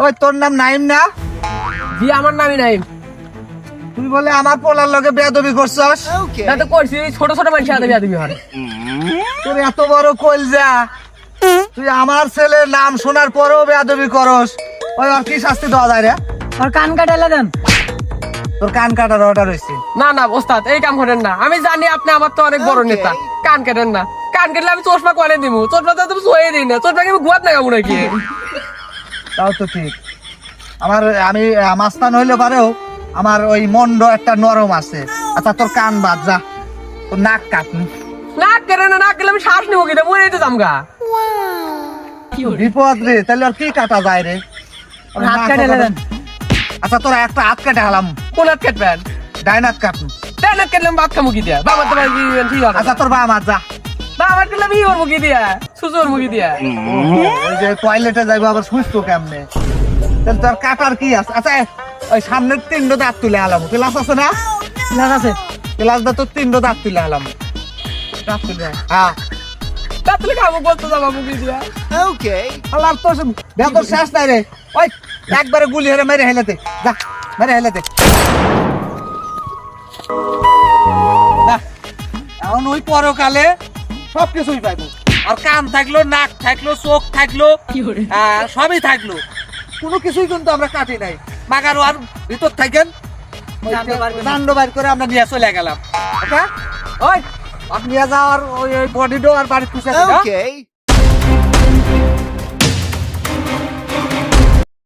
ওই তোর নাম নাইম না? জি আমার নামই নাইম। তুই বলে আমার পোলার লগে বেয়াদবি করছস? তা তো করছি, ছোট ছোট মানুষের হাতে বিয়া দিবি হয়। তোর এত বড় কলজা, তুই আমার ছেলের নাম শোনার পরেও বেয়াদবি করস। ওই আর কি শাস্তি দেওয়া যায় রে? আর কান কাটাইলে দেন। তোর কান কাটার অর্ডার হয়েছে। না না ওস্তাদ, এই কাম করেন না। আমি জানি আপনি আমার তো অনেক বড় নেতা। কান কেটেন না, কান কেটলে আমি চশমা কোয়ালে দিব। চশমা তো তুমি সয়ে দিই না, চশমা কি আমি গুয়াত না কামু নাকি? তাও তো ঠিক। আমি মাস্তান হইলে পারেও আমার ওই মন্ড একটা নরম আছে। আচ্ছা তোর কান বাদ যা, তোর নাক কাট। নাক কেটে না, নাক কেটে আমি শ্বাস নিবো কিনা, মরে তো জামগা। বিপদ রে, তাহলে আর কি কাটা যায় রে? হাত কাটাইলে দেন। আচ্ছা তোর একটা হাত কেটে হালাম, কোন হাত কাটবেন? ডাইন হাত কাট। তাই নাক কাটলে আমি ভাত খামু কি দিয়া? বাবার তোমার কি ঠিক হবে? আচ্ছা তোর বাম হাত যা। বাবার কাটলে আমি ওর মুখি দিয়া, সুজোর মুখি দিয়া। ওই যে টয়লেটে যাইবো আবার সুস্থ কেমনে? তাহলে তোর কাটার কি আছে? আচ্ছা ওই সামনের 3টা দাঁত তুলে আলাম। ক্লাস আছে না? ঠিক আছে। ক্লাস দা তোর 3টা দাঁত তুলে আলাম। দাঁত তুলে? হ্যাঁ। দাঁত তুলে খাবো বলতো যাবো মুখি দিয়া। আল্লাহ তোর বেতর শেষ নাই রে। ওই একবারে গুলি হেরে মেরে হেলেতে যা, মেরে হেলেতে। এখন ওই পরকালে সবকিছুই পাইবো। আর কান থাকলো, নাক থাকলো, চোখ থাকলো, সবই থাকলো। কোনো কিছুই কিন্তু আমরা কাটি নাই। মাগার আর ভিতর থাকেন দান্ড বাইর করে আমরা নিয়ে চলে গেলাম। ওই আপনি যাওয়ার ওই বডিটাও আর বাড়ির খুশি